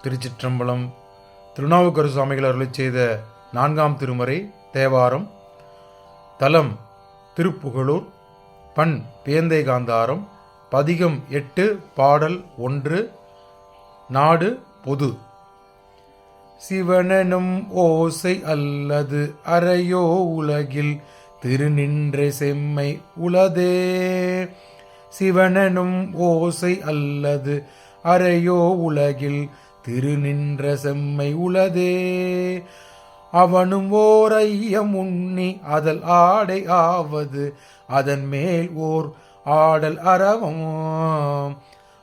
திருச்சிற்றம்பலம். திருநாவுக்கரசு சுவாமிகள் அருளிச் செய்த 4ஆம் திருமுறை தேவாரம். தலம் திருப்புகழூர். பண் பேந்தை காந்தாரம். பதிகம் 8, பாடல் 1. நாடு பொது. சிவனெனும் ஓசை அல்லது அறையோ உலகில் திருநின்ற செம்மை உளதே. சிவனெனும் ஓசை அல்லது அறையோ உலகில் திருநின்ற செம்மை உளதே. அவனும் ஓர் ஐயம் உண்ணி அதல் ஆடை ஆவது அதன் மேல் ஓர் ஆடல் அரவம்.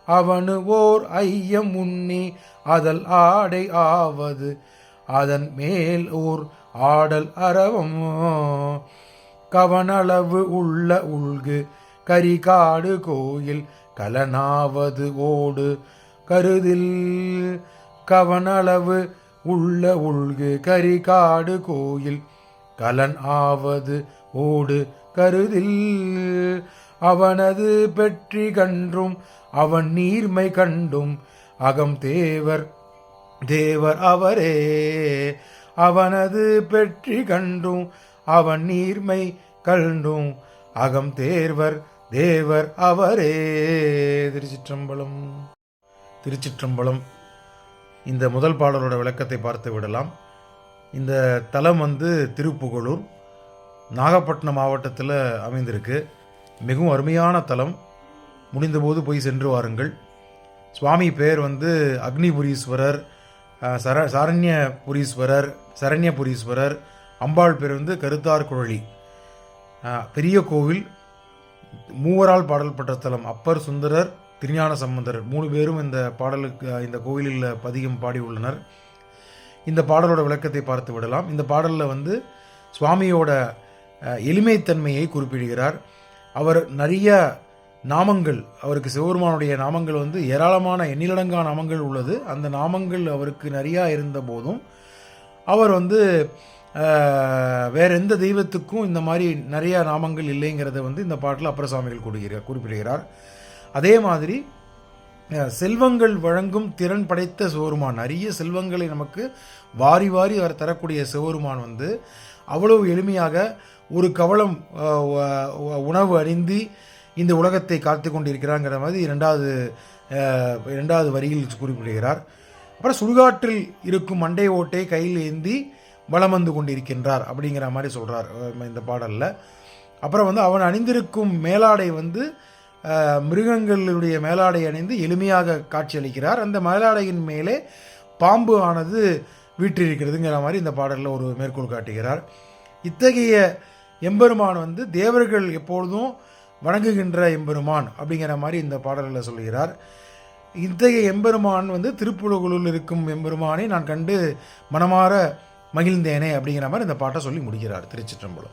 அவனு ஓர் ஐயம் உண்ணி அதல் ஆடை ஆவது அதன் மேல் ஓர் ஆடல் அரவம். கவனளவு உள்ள உள்கு கரிகாடு கோயில் கலனாவது ஓடு கருதில். கவனளவு உள்ள உள்கு கரிகாடு கோயில் கலன் ஆவது ஓடு கருதில். அவனது பெற்றி கன்றும் அவன் நீர்மை கண்டும் அகம் தேவர் தேவர் அவரே. அவனது பெற்றி கண்டும் அவன் நீர்மை கண்டும் அகம் தேவர் தேவர் அவரே. திருச்சிற்றம்பலம். திருச்சிற்றம்பலம். இந்த முதல் பாடலோட விளக்கத்தை பார்த்து விடலாம். இந்த தலம் திருப்புகழூர், நாகப்பட்டினம் மாவட்டத்தில் அமைந்திருக்கு. மிகவும் அருமையான தலம். முடிந்தபோது போய் சென்று வாருங்கள். சுவாமி பேர் அக்னிபுரீஸ்வரர், சாரண்யபுரீஸ்வரர், சரண்யபுரீஸ்வரர். அம்பாள் பேர் கருத்தார் குழலி. பெரிய கோவில், மூவரால் பாடல் பெற்ற தலம். அப்பர், சுந்தரர், திருஞான சம்பந்தர் 3 பேரும் இந்த பாடலுக்கு இந்த கோவிலில் பதிகம் பாடி உள்ளனர். இந்த பாடலோட விளக்கத்தை பார்த்து விடலாம். இந்த பாடலில் சுவாமியோட எளிமைத்தன்மையை குறிப்பிடுகிறார். அவர் நிறைய நாமங்கள், அவருக்கு சிவபெருமானுடைய நாமங்கள் ஏராளமான எண்ணிலடங்கா நாமங்கள் உள்ளது. அந்த நாமங்கள் அவருக்கு நிறையா இருந்த போதும் அவர் வேற எந்த தெய்வத்துக்கும் இந்த மாதிரி நிறைய நாமங்கள் இல்லைங்கிறத இந்த பாட்டில் அப்பர் சுவாமிகள் குறிப்பிடுகிறார். அதே மாதிரி செல்வங்கள் வழங்கும் திறன் படைத்த சிவபெருமான், நிறைய செல்வங்களை நமக்கு வாரி வாரி அவர் தரக்கூடிய சிவபெருமான் அவ்வளவு எளிமையாக ஒரு கவளம் உணவு அருந்தி இந்த உலகத்தை காத்து கொண்டிருக்கிறாங்கிற மாதிரி இரண்டாவது வரியில் குறிப்பிடுகிறார். அப்புறம் சுடுகாற்றில் இருக்கும் மண்டை ஓட்டை கையில் ஏந்தி வலம் வந்து கொண்டிருக்கின்றார் அப்படிங்கிற மாதிரி சொல்கிறார் இந்த பாடலில். அப்புறம் அவன் அணிந்திருக்கும் மேலாடை மிருகங்களுடைய மேலாடை அணிந்து எளிமையாக காட்சியளிக்கிறார். அந்த மேலாடையின் மேலே பாம்பு ஆனது வீற்றிருக்கிறதுங்கிற மாதிரி இந்த பாடலில் ஒரு மேற்கோள் காட்டுகிறார். இத்தகைய எம்பெருமான் தேவர்கள் எப்பொழுதும் வணங்குகின்ற எம்பெருமான் அப்படிங்கிற மாதிரி இந்த பாடலில் சொல்கிறார். இத்தகைய எம்பெருமான் திருப்புகழூரில் இருக்கும் எம்பெருமானை நான் கண்டு மனமாற மகிழ்ந்தேனே அப்படிங்கிற மாதிரி இந்த பாட்டை சொல்லி முடிக்கிறார். திருச்சிற்றம்பலம்.